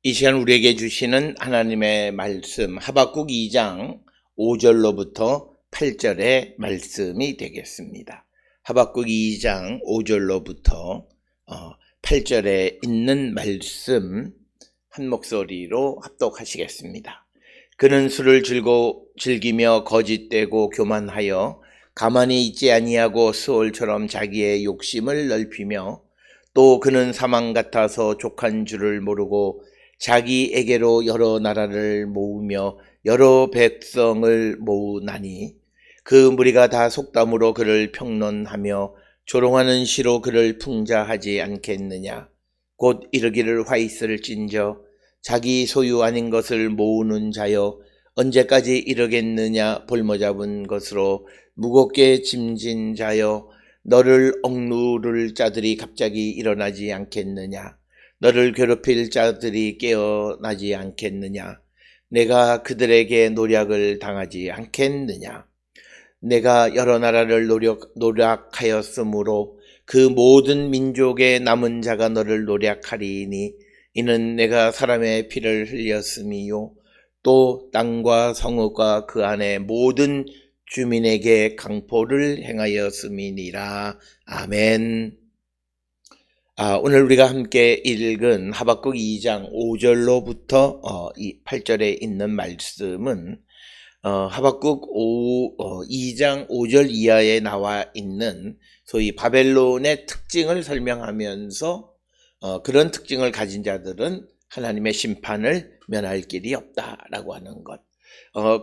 이 시간 우리에게 주시는 하나님의 말씀 하박국 2장 5절로부터 8절의 말씀이 되겠습니다. 하박국 2장 5절로부터 8절에 있는 말씀 한 목소리로 합독하시겠습니다. 그는 술을 즐기며 거짓되고 교만하여 가만히 있지 아니하고 스올처럼 자기의 욕심을 넓히며 또 그는 사망 같아서 족한 줄을 모르고 자기에게로 여러 나라를 모으며 여러 백성을 모으나니 그 무리가 다 속담으로 그를 평론하며 조롱하는 시로 그를 풍자하지 않겠느냐. 곧 이르기를 화 있을진저 자기 소유 아닌 것을 모으는 자여 언제까지 이르겠느냐. 볼모 잡은 것으로 무겁게 짐진 자여 너를 억누를 자들이 갑자기 일어나지 않겠느냐. 너를 괴롭힐 자들이 깨어나지 않겠느냐. 내가 그들에게 노략을 당하지 않겠느냐. 내가 여러 나라를 노략하였으므로 그 모든 민족의 남은 자가 너를 노략하리니 이는 내가 사람의 피를 흘렸음이요 또 땅과 성읍과 그 안에 모든 주민에게 강포를 행하였음이니라. 아멘. 오늘 우리가 함께 읽은 하박국 2장 5절로부터 8절에 있는 말씀은 하박국 2장 5절 이하에 나와 있는 소위 바벨론의 특징을 설명하면서 그런 특징을 가진 자들은 하나님의 심판을 면할 길이 없다라고 하는 것.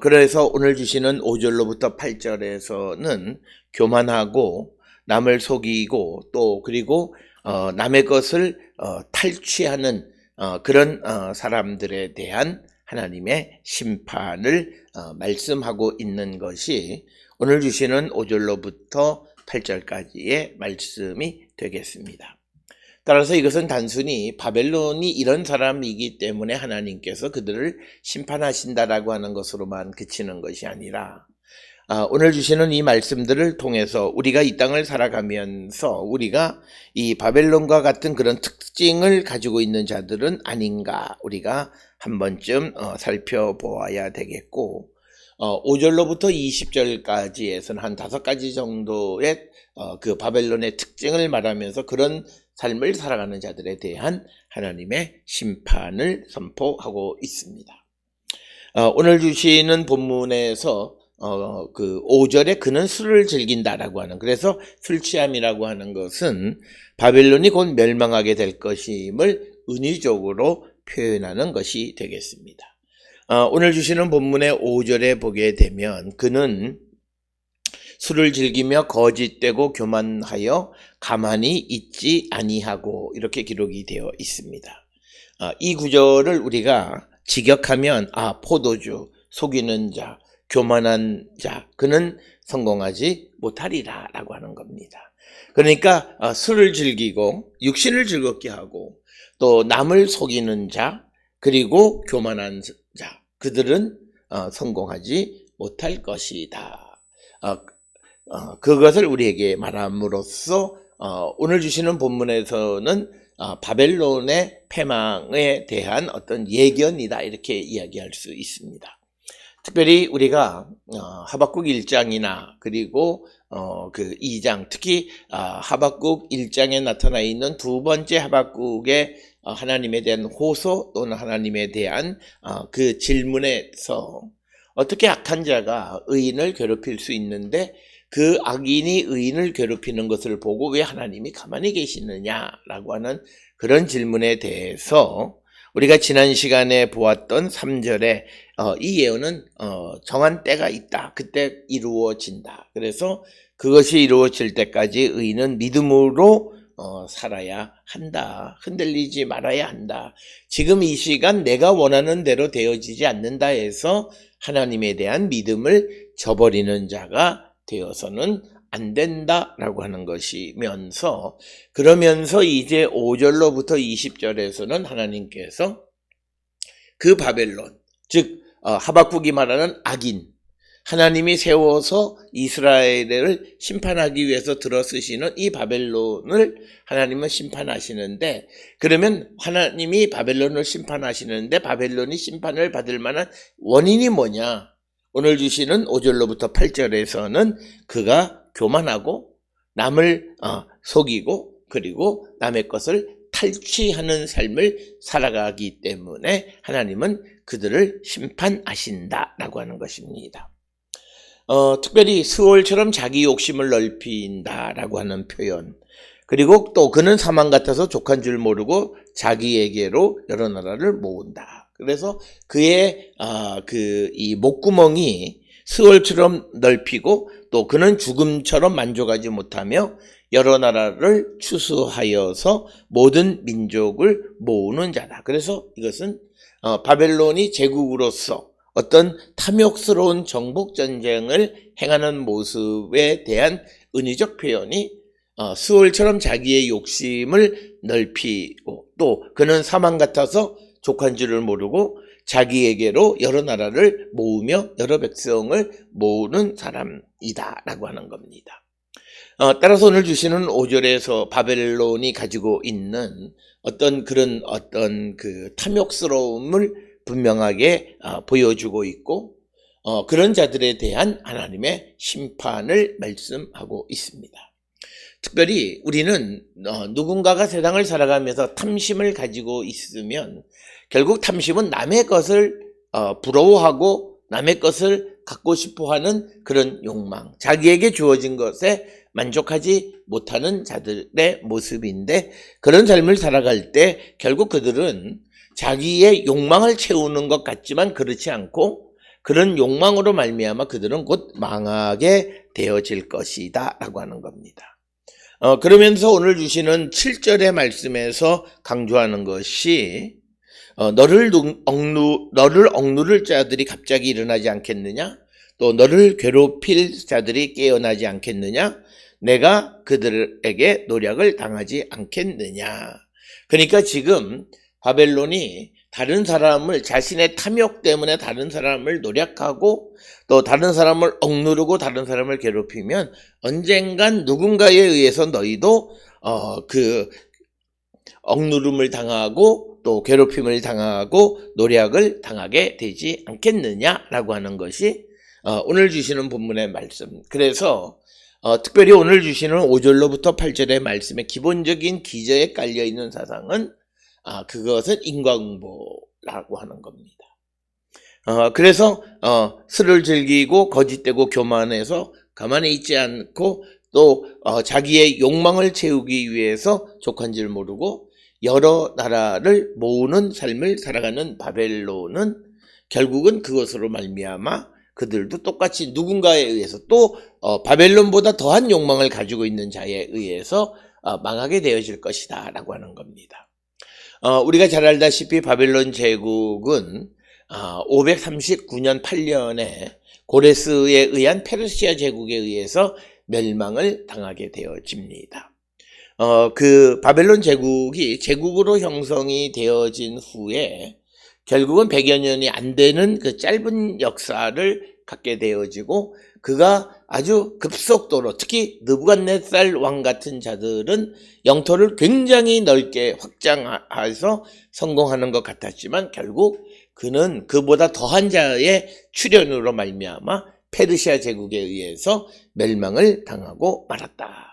그래서 오늘 주시는 5절로부터 8절에서는 교만하고 남을 속이고 또 그리고 남의 것을 탈취하는 그런 사람들에 대한 하나님의 심판을 말씀하고 있는 것이 오늘 주시는 5절로부터 8절까지의 말씀이 되겠습니다. 따라서 이것은 단순히 바벨론이 이런 사람이기 때문에 하나님께서 그들을 심판하신다라고 하는 것으로만 그치는 것이 아니라 오늘 주시는 이 말씀들을 통해서 우리가 이 땅을 살아가면서 우리가 이 바벨론과 같은 그런 특징을 가지고 있는 자들은 아닌가 우리가 한 번쯤 살펴보아야 되겠고 5절로부터 20절까지에서는 한 5가지 정도의 그 바벨론의 특징을 말하면서 그런 삶을 살아가는 자들에 대한 하나님의 심판을 선포하고 있습니다. 오늘 주시는 본문에서 그 5절에 그는 술을 즐긴다라고 하는, 그래서 술 취함이라고 하는 것은 바벨론이 곧 멸망하게 될 것임을 은유적으로 표현하는 것이 되겠습니다. 오늘 주시는 본문의 5절에 보게 되면 그는 술을 즐기며 거짓되고 교만하여 가만히 있지 아니하고 이렇게 기록이 되어 있습니다. 이 구절을 우리가 직역하면 포도주, 속이는 자, 교만한 자, 그는 성공하지 못하리라 라고 하는 겁니다. 그러니까 술을 즐기고 육신을 즐겁게 하고 또 남을 속이는 자, 그리고 교만한 자, 그들은 성공하지 못할 것이다. 그것을 우리에게 말함으로써 오늘 주시는 본문에서는 바벨론의 패망에 대한 어떤 예견이다 이렇게 이야기할 수 있습니다. 특별히 우리가 하박국 1장이나 그리고 그 2장, 특히 하박국 1장에 나타나 있는 두 번째 하박국의 하나님에 대한 호소 또는 하나님에 대한 그 질문에서 어떻게 악한 자가 의인을 괴롭힐 수 있는데 그 악인이 의인을 괴롭히는 것을 보고 왜 하나님이 가만히 계시느냐라고 하는 그런 질문에 대해서 우리가 지난 시간에 보았던 3절에 이 예언은 정한 때가 있다. 그때 이루어진다. 그래서 그것이 이루어질 때까지 의인은 믿음으로 살아야 한다. 흔들리지 말아야 한다. 지금 이 시간 내가 원하는 대로 되어지지 않는다 해서 하나님에 대한 믿음을 저버리는 자가 되어서는 안 된다라고 하는 것이면서, 그러면서 이제 5절로부터 20절에서는 하나님께서 그 바벨론, 즉 하박국이 말하는 악인, 하나님이 세워서 이스라엘을 심판하기 위해서 들어쓰시는 이 바벨론을 하나님은 심판하시는데, 그러면 하나님이 바벨론을 심판하시는데 바벨론이 심판을 받을 만한 원인이 뭐냐? 오늘 주시는 5절로부터 8절에서는 그가 교만하고 남을 속이고 그리고 남의 것을 탈취하는 삶을 살아가기 때문에 하나님은 그들을 심판하신다라고 하는 것입니다. 특별히 스올처럼 자기 욕심을 넓힌다라고 하는 표현, 그리고 또 그는 사망 같아서 족한 줄 모르고 자기에게로 여러 나라를 모은다. 그래서 그의 이 목구멍이 스올처럼 넓히고 또 그는 죽음처럼 만족하지 못하며 여러 나라를 추수하여서 모든 민족을 모으는 자다. 그래서 이것은 바벨론이 제국으로서 어떤 탐욕스러운 정복전쟁을 행하는 모습에 대한 은유적 표현이 스올처럼 자기의 욕심을 넓히고 또 그는 사망 같아서 족한 줄을 모르고 자기에게로 여러 나라를 모으며 여러 백성을 모으는 사람이다 라고 하는 겁니다. 따라서 오늘 주시는 5절에서 바벨론이 가지고 있는 어떤 그 탐욕스러움을 분명하게 보여주고 있고 그런 자들에 대한 하나님의 심판을 말씀하고 있습니다. 특별히 우리는 누군가가 세상을 살아가면서 탐심을 가지고 있으면 결국 탐심은 남의 것을 부러워하고 남의 것을 갖고 싶어하는 그런 욕망, 자기에게 주어진 것에 만족하지 못하는 자들의 모습인데, 그런 삶을 살아갈 때 결국 그들은 자기의 욕망을 채우는 것 같지만 그렇지 않고 그런 욕망으로 말미암아 그들은 곧 망하게 되어질 것이다 라고 하는 겁니다. 그러면서 오늘 주시는 7절의 말씀에서 강조하는 것이 너를 억누를 자들이 갑자기 일어나지 않겠느냐? 또 너를 괴롭힐 자들이 깨어나지 않겠느냐? 내가 그들에게 노력을 당하지 않겠느냐? 그러니까 지금 바벨론이 다른 사람을, 자신의 탐욕 때문에 다른 사람을 노력하고 또 다른 사람을 억누르고 다른 사람을 괴롭히면 언젠간 누군가에 의해서 너희도 그 억누름을 당하고 또 괴롭힘을 당하고 노력을 당하게 되지 않겠느냐라고 하는 것이 오늘 주시는 본문의 말씀. 그래서 특별히 오늘 주시는 5절로부터 8절의 말씀의 기본적인 기저에 깔려있는 사상은 그것은 인과응보라고 하는 겁니다. 그래서 술을 즐기고 거짓되고 교만해서 가만히 있지 않고 또 자기의 욕망을 채우기 위해서 족한 줄 모르고 여러 나라를 모으는 삶을 살아가는 바벨론은 결국은 그것으로 말미암아 그들도 똑같이 누군가에 의해서 또 바벨론보다 더한 욕망을 가지고 있는 자에 의해서 망하게 되어질 것이다 라고 하는 겁니다. 우리가 잘 알다시피 바벨론 제국은 539년 8년에 고레스에 의한 페르시아 제국에 의해서 멸망을 당하게 되어집니다. 그 바벨론 제국이 제국으로 형성이 되어진 후에 결국은 100여 년이 안 되는 그 짧은 역사를 갖게 되어지고 그가 아주 급속도로, 특히 느부갓네살 왕 같은 자들은 영토를 굉장히 넓게 확장해서 성공하는 것 같았지만 결국 그는 그보다 더한 자의 출현으로 말미암아 페르시아 제국에 의해서 멸망을 당하고 말았다.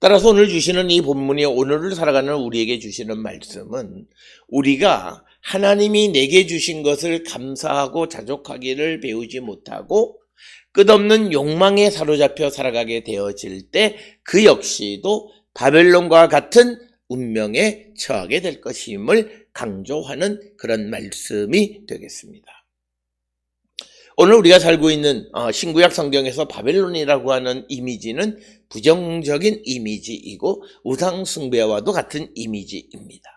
따라서 오늘 주시는 이 본문이 오늘을 살아가는 우리에게 주시는 말씀은 우리가 하나님이 내게 주신 것을 감사하고 자족하기를 배우지 못하고 끝없는 욕망에 사로잡혀 살아가게 되어질 때 그 역시도 바벨론과 같은 운명에 처하게 될 것임을 강조하는 그런 말씀이 되겠습니다. 오늘 우리가 살고 있는 신구약 성경에서 바벨론이라고 하는 이미지는 부정적인 이미지이고 우상 숭배와도 같은 이미지입니다.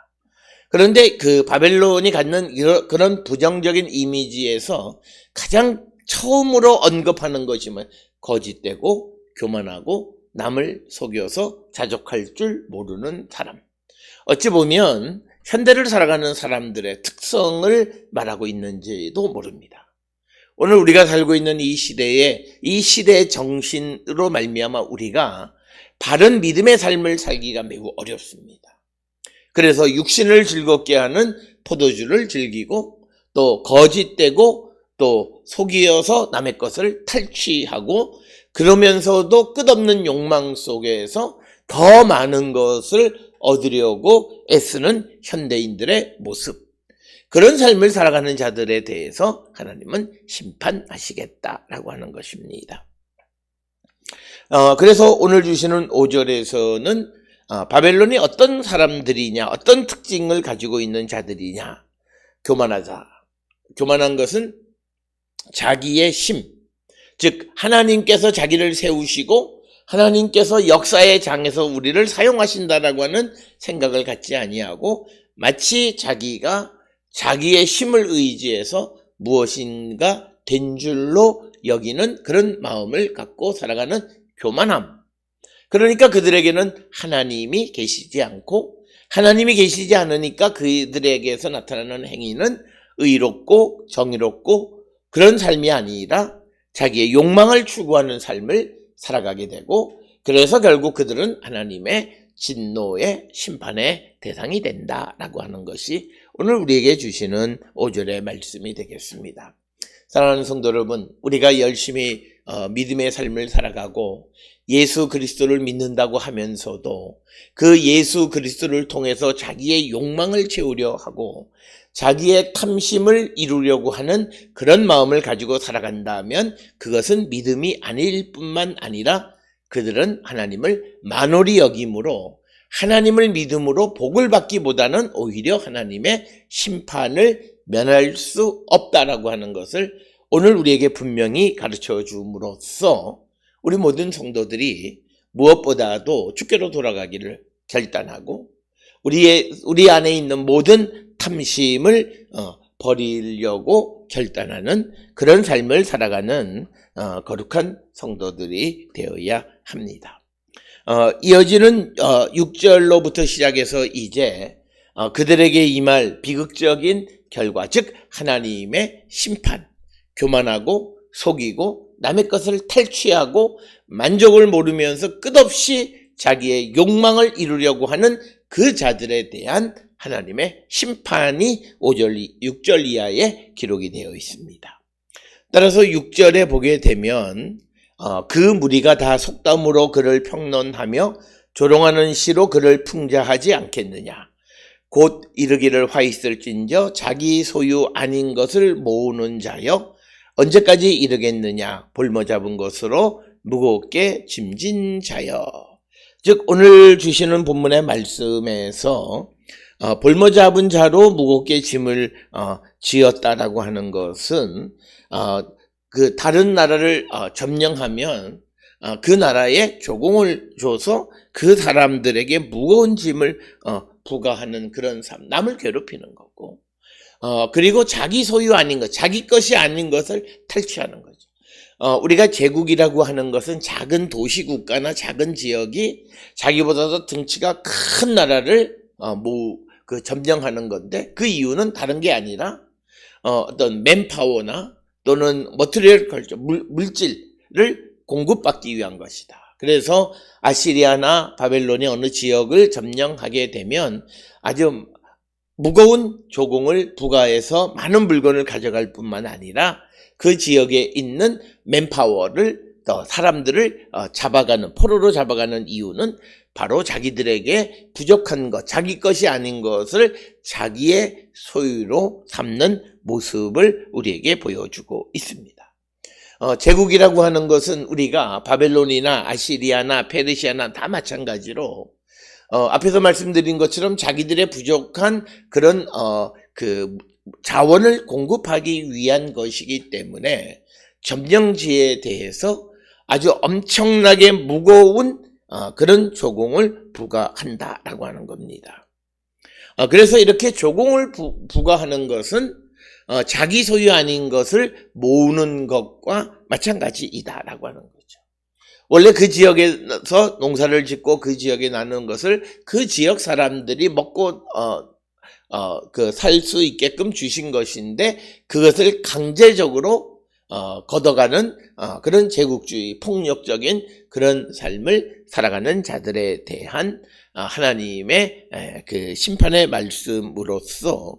그런데 그 바벨론이 갖는 그런 부정적인 이미지에서 가장 처음으로 언급하는 것이 거짓되고 교만하고 남을 속여서 자족할 줄 모르는 사람. 어찌 보면 현대를 살아가는 사람들의 특성을 말하고 있는지도 모릅니다. 오늘 우리가 살고 있는 이 시대의 정신으로 말미암아 우리가 바른 믿음의 삶을 살기가 매우 어렵습니다. 그래서 육신을 즐겁게 하는 포도주를 즐기고 또 거짓되고 또 속이어서 남의 것을 탈취하고 그러면서도 끝없는 욕망 속에서 더 많은 것을 얻으려고 애쓰는 현대인들의 모습, 그런 삶을 살아가는 자들에 대해서 하나님은 심판하시겠다라고 하는 것입니다. 그래서 오늘 주시는 5절에서는 바벨론이 어떤 사람들이냐, 어떤 특징을 가지고 있는 자들이냐. 교만하자. 교만한 것은 자기의 심, 즉 하나님께서 자기를 세우시고 하나님께서 역사의 장에서 우리를 사용하신다라고 하는 생각을 갖지 아니하고 마치 자기가 자기의 힘을 의지해서 무엇인가 된 줄로 여기는 그런 마음을 갖고 살아가는 교만함. 그러니까 그들에게는 하나님이 계시지 않고 하나님이 계시지 않으니까 그들에게서 나타나는 행위는 의롭고 정의롭고 그런 삶이 아니라 자기의 욕망을 추구하는 삶을 살아가게 되고, 그래서 결국 그들은 하나님의 진노의 심판의 대상이 된다라고 하는 것이 오늘 우리에게 주시는 5절의 말씀이 되겠습니다. 사랑하는 성도 여러분, 우리가 열심히 믿음의 삶을 살아가고 예수 그리스도를 믿는다고 하면서도 그 예수 그리스도를 통해서 자기의 욕망을 채우려 하고 자기의 탐심을 이루려고 하는 그런 마음을 가지고 살아간다면 그것은 믿음이 아닐 뿐만 아니라 그들은 하나님을 만홀히 여김으로 하나님을 믿음으로 복을 받기보다는 오히려 하나님의 심판을 면할 수 없다라고 하는 것을 오늘 우리에게 분명히 가르쳐 줌으로써 우리 모든 성도들이 무엇보다도 주께로 돌아가기를 결단하고 우리 안에 있는 모든 탐심을 버리려고 결단하는 그런 삶을 살아가는 거룩한 성도들이 되어야 합니다. 이어지는 6절로부터 시작해서 이제 그들에게 임할 비극적인 결과, 즉 하나님의 심판, 교만하고 속이고 남의 것을 탈취하고 만족을 모르면서 끝없이 자기의 욕망을 이루려고 하는 그 자들에 대한 하나님의 심판이 6절 이하에 기록이 되어 있습니다. 따라서 6절에 보게 되면 그 무리가 다 속담으로 그를 평론하며 조롱하는 시로 그를 풍자하지 않겠느냐. 곧 이르기를 화 있을진저 자기 소유 아닌 것을 모으는 자여 언제까지 이르겠느냐. 볼모 잡은 것으로 무겁게 짐진 자여. 즉 오늘 주시는 본문의 말씀에서 볼모 잡은 자로 무겁게 짐을 지었다라고 하는 것은 그 다른 나라를 점령하면 그 나라에 조공을 줘서 그 사람들에게 무거운 짐을 부과하는 그런 삶, 남을 괴롭히는 거고, 그리고 자기 소유 아닌 것, 자기 것이 아닌 것을 탈취하는 거죠. 우리가 제국이라고 하는 것은 작은 도시국가나 작은 지역이 자기보다도 등치가 큰 나라를 점령하는 건데, 그 이유는 다른 게 아니라 어떤 맨파워나 또는 머티리얼 컬처, 물질을 공급받기 위한 것이다. 그래서 아시리아나 바벨론의 어느 지역을 점령하게 되면 아주 무거운 조공을 부과해서 많은 물건을 가져갈 뿐만 아니라 그 지역에 있는 맨파워를, 사람들을 잡아가는, 포로로 잡아가는 이유는 바로 자기들에게 부족한 것, 자기 것이 아닌 것을 자기의 소유로 삼는 모습을 우리에게 보여주고 있습니다. 제국이라고 하는 것은 우리가 바벨론이나 아시리아나 페르시아나 다 마찬가지로 앞에서 말씀드린 것처럼 자기들의 부족한 그런 그 자원을 공급하기 위한 것이기 때문에 점령지에 대해서 아주 엄청나게 무거운 그런 조공을 부과한다라고 하는 겁니다. 그래서 이렇게 조공을 부과하는 것은 자기 소유 아닌 것을 모으는 것과 마찬가지이다라고 하는 거죠. 원래 그 지역에서 농사를 짓고 그 지역에 나는 것을 그 지역 사람들이 먹고 살 수 있게끔 주신 것인데 그것을 강제적으로 걷어가는 그런 제국주의, 폭력적인 그런 삶을 살아가는 자들에 대한 하나님의 그 심판의 말씀으로서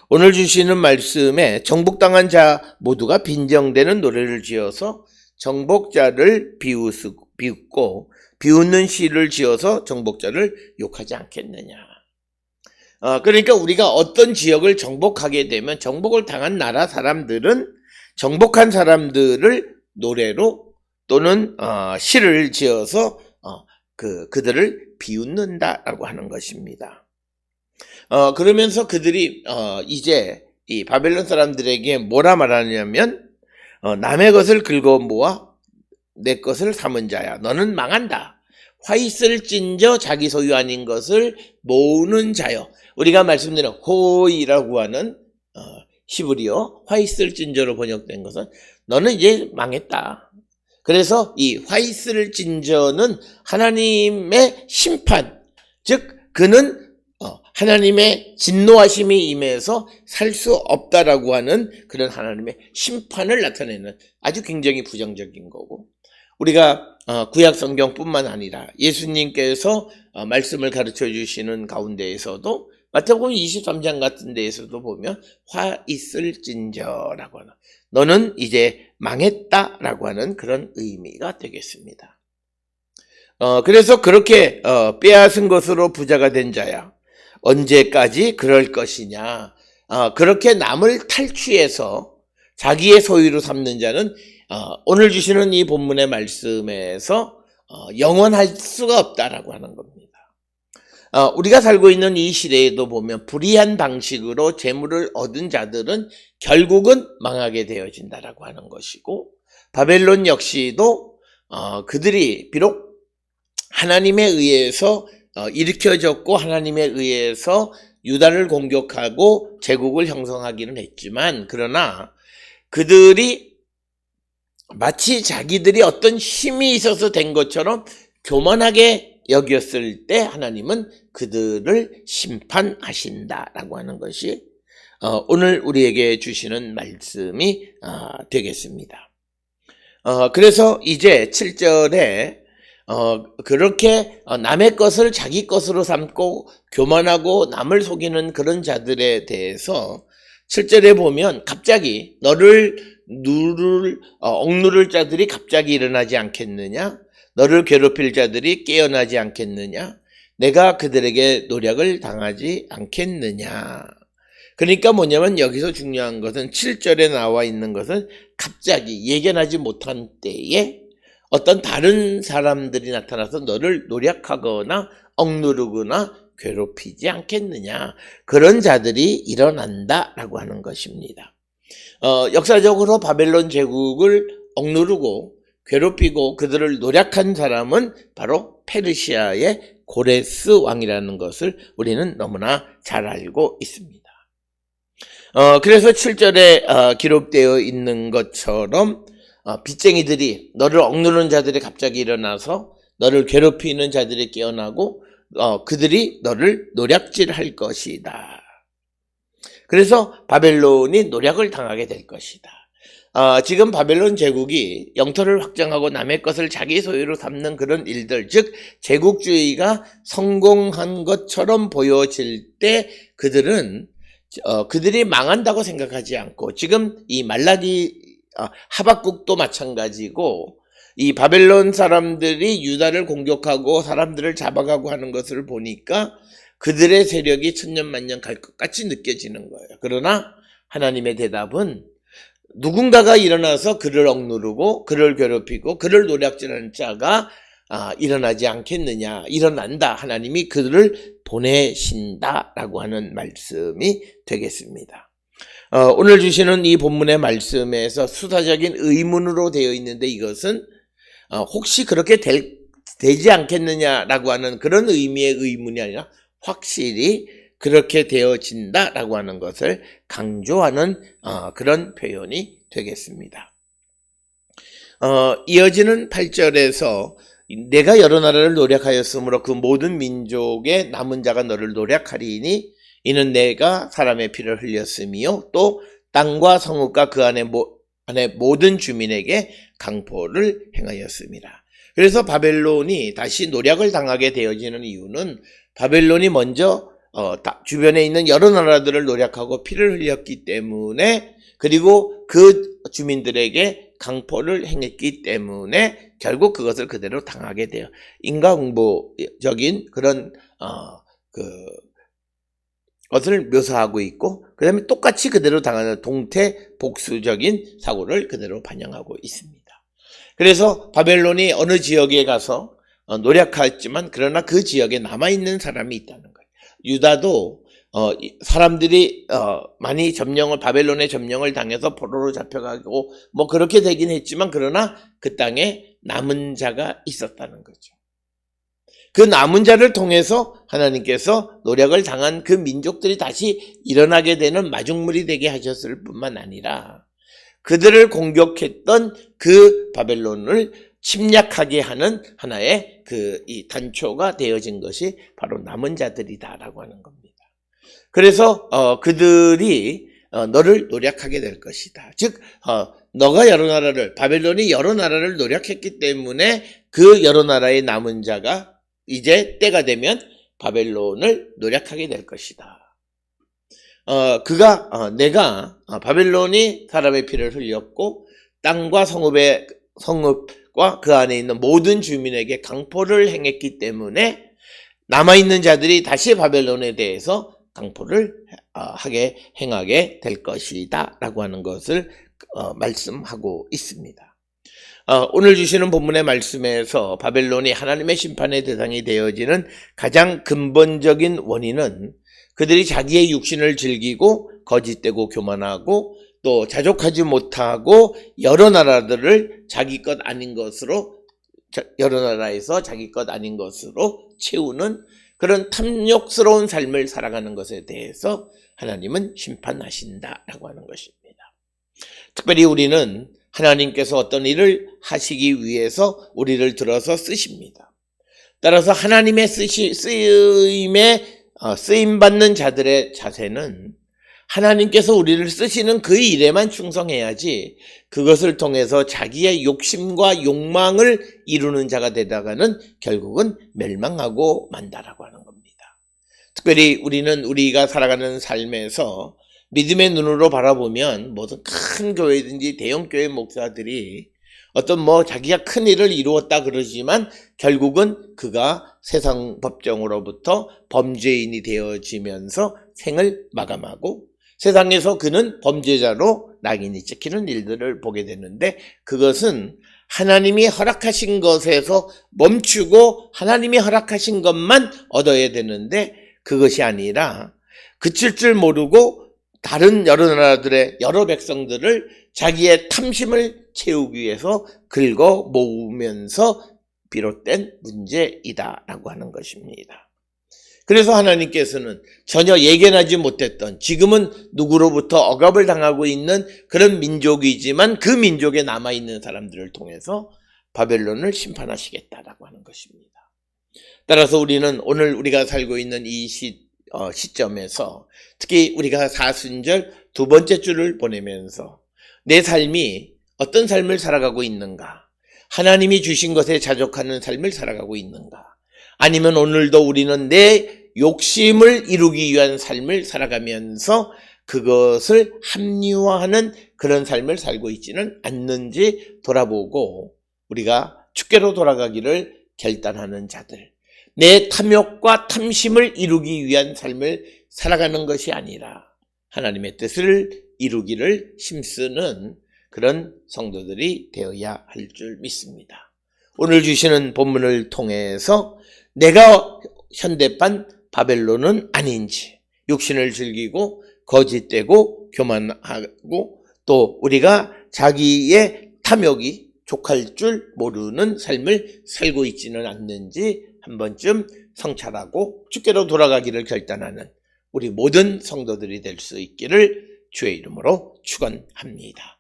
오늘 주시는 말씀에 정복당한 자 모두가 빈정되는 노래를 지어서 정복자를 비웃고 비웃는 시를 지어서 정복자를 욕하지 않겠느냐. 그러니까 우리가 어떤 지역을 정복하게 되면 정복을 당한 나라 사람들은 정복한 사람들을 노래로 또는 시를 지어서 그들을 비웃는다라고 하는 것입니다. 그러면서 그들이 이제 이 바벨론 사람들에게 뭐라 말하냐면 남의 것을 긁어 모아 내 것을 삼은 자야. 너는 망한다. 화 있을 찐저 자기 소유 아닌 것을 모으는 자여. 우리가 말씀드린 호이라고 하는 히브리어 화 있을 찐저로 번역된 것은 너는 이제 망했다. 그래서 이 화 있을 찐저는 하나님의 심판, 즉 그는 하나님의 진노하심이 임해서 살 수 없다라고 하는 그런 하나님의 심판을 나타내는 아주 굉장히 부정적인 거고, 우리가 구약 성경뿐만 아니라 예수님께서 말씀을 가르쳐 주시는 가운데에서도 마태복음 23장 같은 데에서도 보면 화 있을진저라고 하는, 너는 이제 망했다라고 하는 그런 의미가 되겠습니다. 그래서 그렇게 빼앗은 것으로 부자가 된 자야. 언제까지 그럴 것이냐. 그렇게 남을 탈취해서 자기의 소유로 삼는 자는 오늘 주시는 이 본문의 말씀에서 영원할 수가 없다라고 하는 겁니다. 우리가 살고 있는 이 시대에도 보면 불의한 방식으로 재물을 얻은 자들은 결국은 망하게 되어진다라고 하는 것이고, 바벨론 역시도 그들이 비록 하나님에 의해서 일으켜졌고 하나님에 의해서 유다를 공격하고 제국을 형성하기는 했지만, 그러나 그들이 마치 자기들이 어떤 힘이 있어서 된 것처럼 교만하게 여겼을 때 하나님은 그들을 심판하신다라고 하는 것이 오늘 우리에게 주시는 말씀이 되겠습니다. 그래서 이제 7절에 그렇게 남의 것을 자기 것으로 삼고 교만하고 남을 속이는 그런 자들에 대해서 7절에 보면 갑자기 너를 억누를 자들이 갑자기 일어나지 않겠느냐? 너를 괴롭힐 자들이 깨어나지 않겠느냐? 내가 그들에게 노력을 당하지 않겠느냐? 그러니까 뭐냐면 여기서 중요한 것은 7절에 나와 있는 것은 갑자기 예견하지 못한 때에 어떤 다른 사람들이 나타나서 너를 노력하거나 억누르거나 괴롭히지 않겠느냐. 그런 자들이 일어난다라고 하는 것입니다. 역사적으로 바벨론 제국을 억누르고 괴롭히고 그들을 노력한 사람은 바로 페르시아의 고레스 왕이라는 것을 우리는 너무나 잘 알고 있습니다. 그래서 7절에 기록되어 있는 것처럼 빚쟁이들이, 너를 억누르는 자들이 갑자기 일어나서 너를 괴롭히는 자들이 깨어나고 그들이 너를 노략질할 것이다. 그래서 바벨론이 노략을 당하게 될 것이다. 지금 바벨론 제국이 영토를 확장하고 남의 것을 자기 소유로 삼는 그런 일들, 즉 제국주의가 성공한 것처럼 보여질 때 그들이 망한다고 생각하지 않고, 지금 이 하박국도 마찬가지고, 이 바벨론 사람들이 유다를 공격하고 사람들을 잡아가고 하는 것을 보니까 그들의 세력이 천년만년 갈 것 같이 느껴지는 거예요. 그러나 하나님의 대답은 누군가가 일어나서 그를 억누르고 그를 괴롭히고 그를 노략질하는 자가 일어나지 않겠느냐. 일어난다. 하나님이 그들을 보내신다라고 하는 말씀이 되겠습니다. 오늘 주시는 이 본문의 말씀에서 수사적인 의문으로 되어 있는데, 이것은 혹시 그렇게 되지 않겠느냐라고 하는 그런 의미의 의문이 아니라 확실히 그렇게 되어진다라고 하는 것을 강조하는 그런 표현이 되겠습니다. 이어지는 8절에서 내가 여러 나라를 노략하였으므로 그 모든 민족의 남은 자가 너를 노략하리니 이는 내가 사람의 피를 흘렸으며 또 땅과 성읍과 그 안에 안에 모든 주민에게 강포를 행하였습니다. 그래서 바벨론이 다시 노략을 당하게 되어지는 이유는 바벨론이 먼저 주변에 있는 여러 나라들을 노략하고 피를 흘렸기 때문에, 그리고 그 주민들에게 강포를 행했기 때문에 결국 그것을 그대로 당하게 돼요. 인과응보적인 그런 것을 묘사하고 있고, 그 다음에 똑같이 그대로 당하는 동태복수적인 사고를 그대로 반영하고 있습니다. 그래서 바벨론이 어느 지역에 가서 노략했지만 그러나 그 지역에 남아있는 사람이 있다는 거예요. 유다도 사람들이 많이 바벨론의 점령을 당해서 포로로 잡혀가고 뭐 그렇게 되긴 했지만, 그러나 그 땅에 남은 자가 있었다는 거죠. 그 남은 자를 통해서 하나님께서 노략을 당한 그 민족들이 다시 일어나게 되는 마중물이 되게 하셨을 뿐만 아니라, 그들을 공격했던 그 바벨론을 침략하게 하는 하나의 이 단초가 되어진 것이 바로 남은 자들이다라고 하는 겁니다. 그래서 그들이 너를 노략하게 될 것이다. 즉 너가 바벨론이 여러 나라를 노략했기 때문에 그 여러 나라의 남은 자가 이제 때가 되면 바벨론을 노략하게 될 것이다. 내가 바벨론이 사람의 피를 흘렸고 땅과 성읍과 그 안에 있는 모든 주민에게 강포를 행했기 때문에 남아있는 자들이 다시 바벨론에 대해서 강포를 행하게 될 것이다 라고 하는 것을 말씀하고 있습니다. 오늘 주시는 본문의 말씀에서 바벨론이 하나님의 심판의 대상이 되어지는 가장 근본적인 원인은 그들이 자기의 육신을 즐기고 거짓되고 교만하고 또 자족하지 못하고 여러 나라에서 자기 것 아닌 것으로 채우는 그런 탐욕스러운 삶을 살아가는 것에 대해서 하나님은 심판하신다라고 하는 것입니다. 특별히 우리는 하나님께서 어떤 일을 하시기 위해서 우리를 들어서 쓰십니다. 따라서 하나님의 쓰임받는 자들의 자세는 하나님께서 우리를 쓰시는 그 일에만 충성해야지, 그것을 통해서 자기의 욕심과 욕망을 이루는 자가 되다가는 결국은 멸망하고 만다라고 하는 겁니다. 특별히 우리가 살아가는 삶에서 믿음의 눈으로 바라보면 모든 큰 교회든지 대형 교회 목사들이 어떤 자기가 큰 일을 이루었다 그러지만 결국은 그가 세상 법정으로부터 범죄인이 되어지면서 생을 마감하고 세상에서 그는 범죄자로 낙인이 찍히는 일들을 보게 되는데, 그것은 하나님이 허락하신 것에서 멈추고 하나님이 허락하신 것만 얻어야 되는데, 그것이 아니라 그칠 줄 모르고 다른 여러 나라들의 여러 백성들을 자기의 탐심을 채우기 위해서 긁어 모으면서 비롯된 문제이다라고 하는 것입니다. 그래서 하나님께서는 전혀 예견하지 못했던, 지금은 누구로부터 억압을 당하고 있는 그런 민족이지만 그 민족에 남아있는 사람들을 통해서 바벨론을 심판하시겠다라고 하는 것입니다. 따라서 우리는 오늘 우리가 살고 있는 이 시점에서, 특히 우리가 사순절 두 번째 주를 보내면서 내 삶이 어떤 삶을 살아가고 있는가, 하나님이 주신 것에 자족하는 삶을 살아가고 있는가, 아니면 오늘도 우리는 내 욕심을 이루기 위한 삶을 살아가면서 그것을 합리화하는 그런 삶을 살고 있지는 않는지 돌아보고 우리가 주께로 돌아가기를 결단하는 자들, 내 탐욕과 탐심을 이루기 위한 삶을 살아가는 것이 아니라 하나님의 뜻을 이루기를 힘쓰는 그런 성도들이 되어야 할 줄 믿습니다. 오늘 주시는 본문을 통해서 내가 현대판 바벨론은 아닌지, 육신을 즐기고 거짓되고 교만하고 또 우리가 자기의 탐욕이 족할 줄 모르는 삶을 살고 있지는 않는지 한 번쯤 성찰하고 주께로 돌아가기를 결단하는 우리 모든 성도들이 될 수 있기를 주의 이름으로 축원합니다.